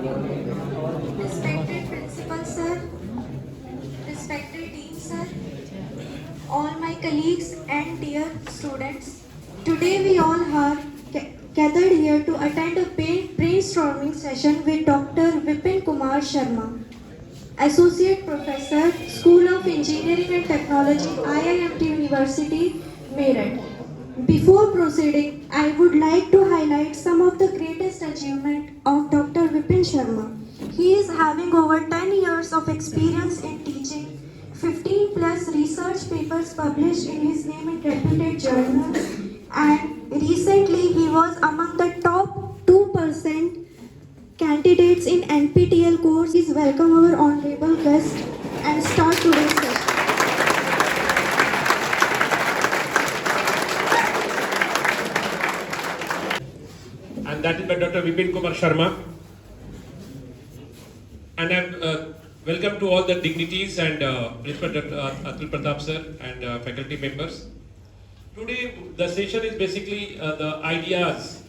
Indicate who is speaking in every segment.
Speaker 1: Respected principal sir, respected dean sir, all my colleagues and dear students, today we all are gathered here to attend a brainstorming session with Dr. Vipin Kumar Sharma, Associate Professor, School of Engineering and Technology, IIMT University, Meerut. Before proceeding, I would like to highlight some of the greatest achievements of Dr. Vipin Sharma. He is having over 10 years of experience in teaching, 15 plus research papers published in his name in reputed journals, and recently he was among the top 2% candidates in NPTEL course. Please welcome our honorable guest and start today's session.
Speaker 2: And that is by Dr. Vipin Kumar Sharma. And welcome to all the dignities and Principal Dr. Atul Pratap sir and faculty members. Today the session is basically the ideas.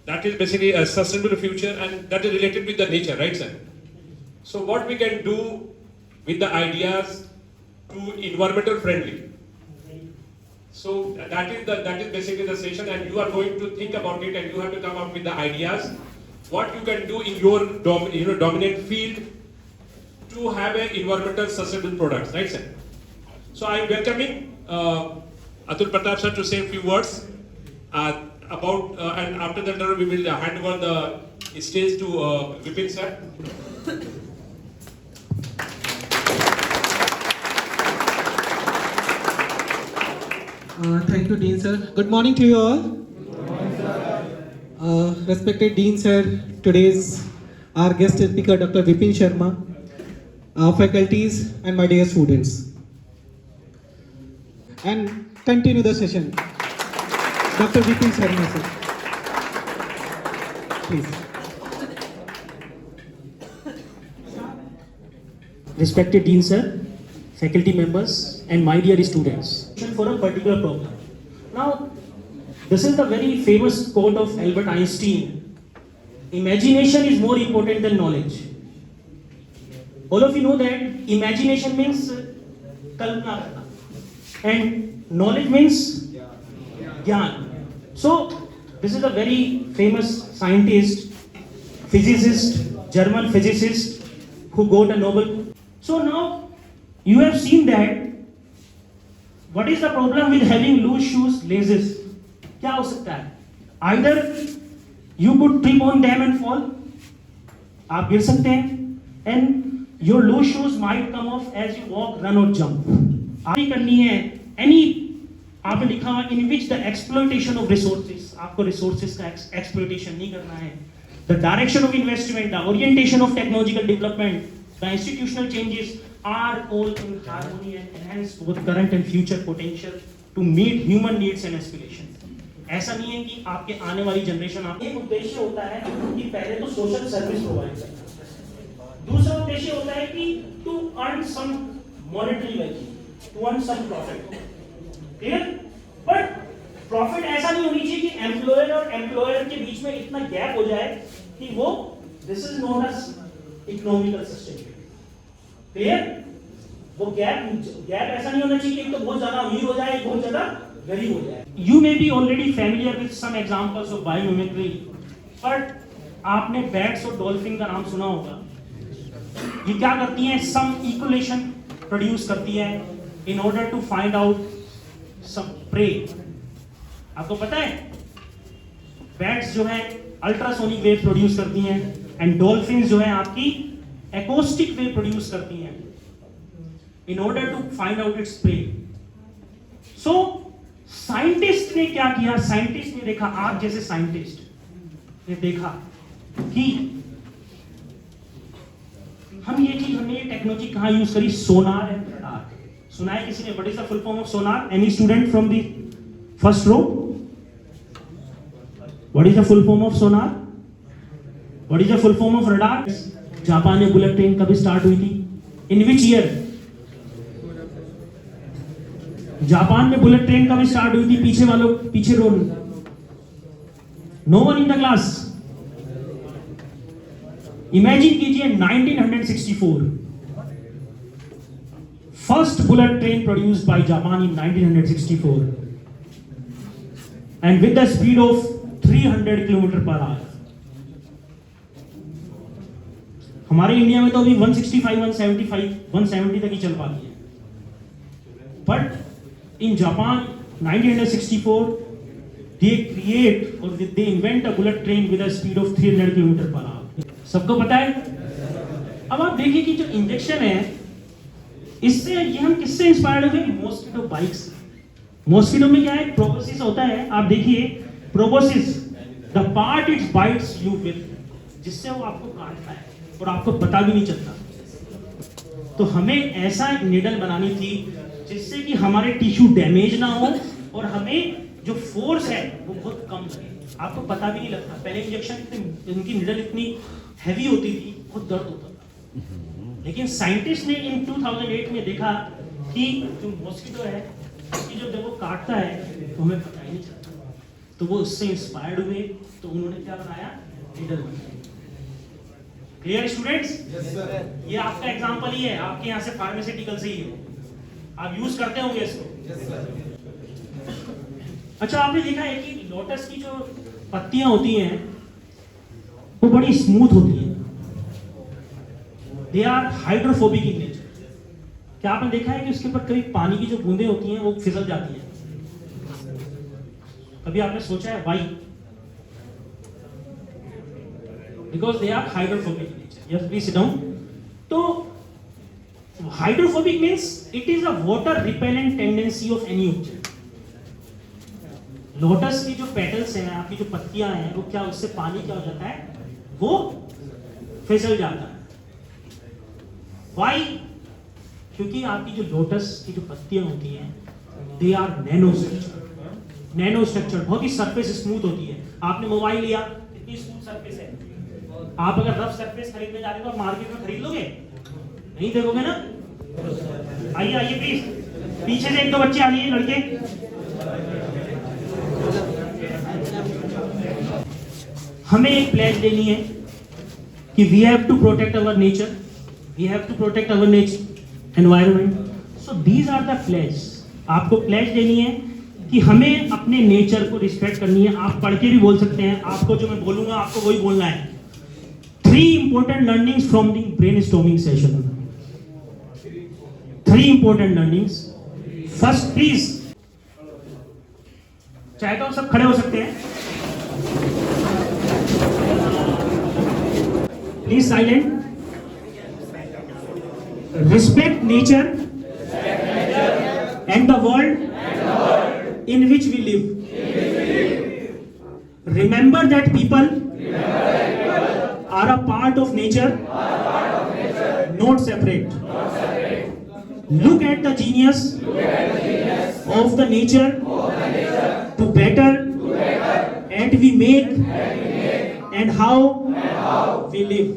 Speaker 2: That is basically a sustainable future, and that is related with the nature, right sir? So what we can do with the ideas to environmental friendly. So that is basically the session, and you are going to think about it, and you have to come up with the ideas what you can do in your dominant field to have an environmental sustainable products, right sir? So I am welcoming Atul Pratap sir to say a few words about and after that we will hand over the stage to Vipin sir.
Speaker 3: Thank you, Dean sir. Good morning to you all. Good morning, sir. Respected Dean sir, today's our guest speaker Dr. Vipin Sharma, faculties and my dear students. And continue the session. Dr. Vipin Sharma sir. Please.
Speaker 4: Respected Dean sir, faculty members and my dear students, for a particular problem. Now, this is the very famous quote of Albert Einstein: imagination is more important than knowledge. All of you know that imagination means kalpana karna and knowledge means gyan. So, this is a very famous scientist, physicist, German physicist who got a Nobel. So now, you have seen that what is the problem with having loose shoes, laces? क्या हो सकता है? Either you could trip on them and fall, आप गिर सकते हैं, and your loose shoes might come off as you walk, run or jump. आपने करनी है any आपने लिखा हुआ in which the exploitation of resources, आपको resources का exploitation नहीं करना है. The direction of investment, the orientation of technological development, the institutional changes are all in harmony and enhance both current and future potential to meet human needs and aspirations. ऐसा नहीं है कि आपके आने वाली जनरेशन आप एक उद्देश्य होता है कि पहले तो सोशल सर्विस प्रोवाइड करना, दूसरा उद्देश्य होता है कि to earn some monetary value, to earn some profit. Clear? But profit ऐसा नहीं होनी चाहिए कि एम्प्लॉयर और एम्प्लॉयर के बीच में इतना गैप हो जाए कि वो this is not as economical sustainability. Clear? वो गैप ऐसा नहीं होना चाहिए कि एक तो बहुत ज्यादा अमीर हो जाए, एक बहुत ज्यादा गरीब हो जाए. You may be already familiar with some examples of biomimicry, but आपने बैट्स और डॉल्फिन का नाम सुना होगा. ये क्या करती हैं? सम इक्वेलेशन प्रोड्यूस करती है in order to find out some prey. आपको पता है बैट्स जो है अल्ट्रासोनिक वेव प्रोड्यूस करती हैं एंड डॉल्फिन जो है आपकी acoustic wave प्रोड्यूस करती हैं in order to find out its prey. So scientist ने क्या किया? साइंटिस्ट ने देखा, आप जैसे साइंटिस्ट ने देखा कि हमने ये टेक्नोलॉजी कहाँ यूज करी? Sonar and radar. सुना है किसी ने? What is the full form of sonar? Any student from the first row? What is the full form of sonar? What is the full form of radar? Japan में bullet train कभी start हुई थी? In which year? Japan में bullet train कभी start हुई थी? पीछे row. No one in the class. Imagine कीजिए 1964, first bullet train produced by Japan in 1964 and with the speed of 300 kilometre per hour. हमारे इंडिया में तो अभी 165, 175, 170 तक ही चल पाती है. But in Japan 1964 they create or they invent a bullet train with a speed of 300 kilometre per hour. सबको पता है. अब आप देखिए कि जो इंजेक्शन है, इससे ये हम किससे इंस्पायर्ड हुए? Mosquito bikes. मॉस्किटो में क्या है? प्रोबोसिस होता है. आप देखिए proboscis, the part it's bytes you with, जिससे वो आपको काटता है और आपको पता भी नहीं चलता. तो हमें ऐसा निडल बनानी थी जिससे कि हमारे टिश्यू डैमेज ना हो और हमें जो फोर्स है वो बहुत कम लगे. आपको पता भी नहीं लगता. पहले इंजेक्शन इनकी निडल इतनी हैवी होती थी, बहुत दर्द होता था. लेकिन साइंटिस्ट ने इन 2008 में देखा कि जो मॉस्किटो है उसकी जब वो काटता है तो हमें पता ही नहीं चलता. तो वो उससे इंस्पायर्ड हुए, तो उन्होंने क्या बनाया? निडल बनाया. Clear students? ये आपका एग्जांपल ही है. आपके यहाँ से फार्मास्यूटिकल से ही है, आप यूज करते होंगे इसको. अच्छा, आपने देखा है कि लोटस की जो पत्तियां होती हैं वो बड़ी स्मूथ होती हैं. They are hydrophobic in nature. क्या आपने देखा है कि उसके ऊपर कभी पानी की जो बूंदें होती हैं वो फिसल जाती हैं? कभी आपने सोचा है Y? Because they are hydrophobic in nature. Yes, please sit down. तो hydrophobic means it is a water repellent tendency of any object. Lotus की जो पेटल्स हैं, आपकी जो पत्तियां हैं, वो क्या, उससे पानी क्या हो जाता है? वो फिसल जाता है. Why? क्योंकि आपकी जो लोटस की जो पत्तियां होती हैं, they are nano structure, बहुत ही सरफेस स्मूथ होती है. आपने मोबाइल लिया, कितनी स्मूथ सरफेस है. आप अगर रफ सरफेस खरीदने जा रहे हो तो आप मार्केट में खरीद लोगे? नहीं देखोगे ना. आइए आइए प्लीज, पीछे से एक दो बच्चे आ जाइए, लड़के. हमें एक प्लेज लेनी है कि we have to protect our nature, we have to protect our nature environment. So these are the pledge. आपको प्लेज लेनी है कि हमें अपने नेचर को रिस्पेक्ट करनी है. आप पढ़ के भी बोल सकते हैं. आपको जो मैं बोलूंगा आपको वही बोलना है. 3 important learnings from the brainstorming session. 3 important learnings. First, please. चाहे तो सब खड़े हो सकते हैं. Please silent. Respect nature and the world in which we live. Remember that people are a part of nature, not separate. Look at the genius of the nature to better and we make and how we live.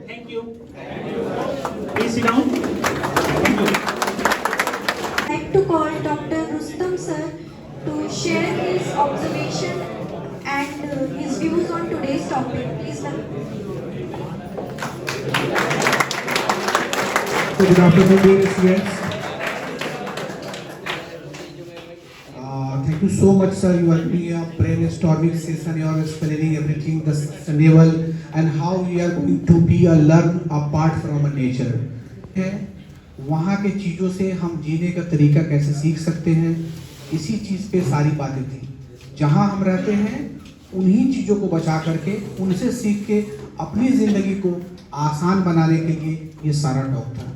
Speaker 4: Thank you. Please sit down. Thank you.
Speaker 1: I'd like to call Dr. Rustam sir to share his observation and his views on today's topic. Please, sir.
Speaker 5: Good afternoon, dear students. Thank you so much, sir. You are doing a brainstorming session. You are explaining everything, the level, and how we are going to be learn apart from nature. है वहाँ के चीज़ों से हम जीने का तरीका कैसे सीख सकते हैं, इसी चीज़ पे सारी बातें थी. जहाँ हम रहते हैं उन्हीं चीज़ों को बचा करके, उनसे सीख के अपनी ज़िंदगी को आसान बनाने के लिए ये सारा टॉक था,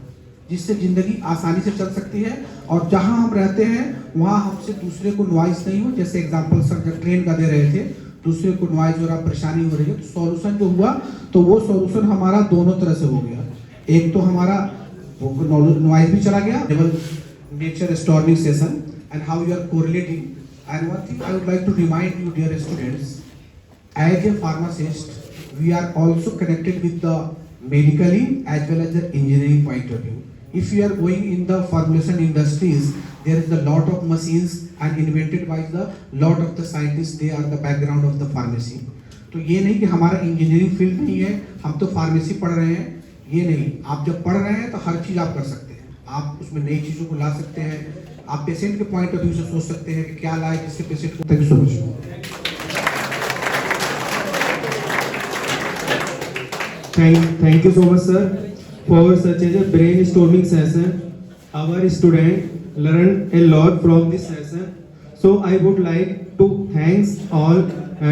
Speaker 5: जिससे ज़िंदगी आसानी से चल सकती है. और जहाँ हम रहते हैं वहाँ हमसे दूसरे को नॉइज़ नहीं हो. जैसे एग्जांपल सर जब ट्रेन का दे रहे थे, दूसरे को नॉइज़ हो रहा, परेशानी हो रही है, तो सॉल्यूशन जो हुआ तो वो सॉल्यूशन हमारा दोनों तरह से हो गया. एक तो हमारा नॉइज़ भी चला गया, nature storming session and how you are correlating. And one thing I would like to remind you, dear students, as a pharmacist, we are also connected with the medically as well as the engineering point of view. If you are going in the formulation industries, there is a lot of machines and invented by the lot of the scientists. They are the background of the pharmacy. तो ये नहीं कि हमारा engineering field नहीं है, हम तो pharmacy पढ़ रहे हैं, ये नहीं। आप जब पढ़ रहे हैं तो हर चीज़ आप कर सकते हैं, आप उसमें नई चीज़ों को ला सकते हैं, आप पेशेंट के पॉइंट ऑफ व्यू से सोच सकते हैं कि क्या लाए जिससे पेशेंट को तक सोच।
Speaker 6: Thank you so much, sir, for such a brainstorming session. Our student learned a lot from this session. So I would like to thank all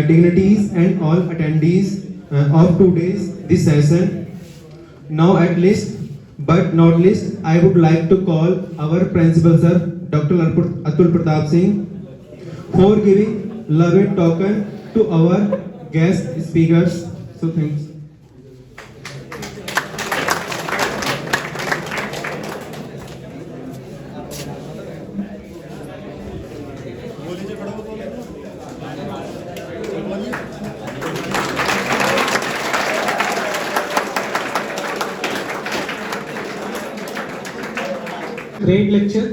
Speaker 6: dignitaries and all attendees of today's this session. Now, at least but not least, I would like to call our principal, sir, Dr. Atul Pratap Singh, for giving love token to our guest speakers. So thanks.
Speaker 3: Great lecture.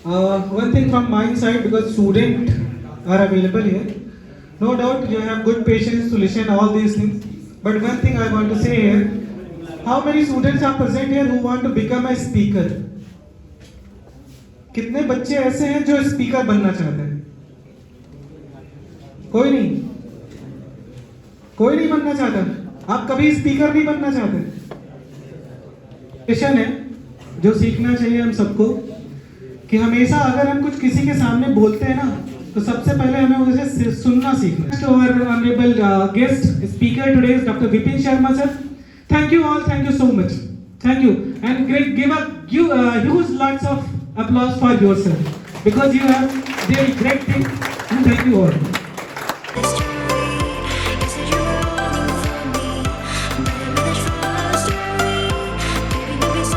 Speaker 3: One thing from my side, because students are available here, no doubt you have good patience to listen all these things. But one thing I want to say here, how many students are present here who want to become a speaker? कितने बच्चे ऐसे हैं जो speaker बनना चाहते हैं? कोई नहीं, कोई नहीं बनना चाहता। आप कभी स्पीकर नहीं बनना चाहते? क्वेश्चन है जो सीखना चाहिए हम सबको कि हमेशा अगर हम कुछ किसी के सामने बोलते हैं ना, तो सबसे पहले हमें उसे सुनना सीखना है। Our honorable guest speaker today is Dr. Vipin Sharma sir. Thank you all, thank you so much. Thank you, and give a huge lots of applause for yourself because you have done great thing, and thank you all.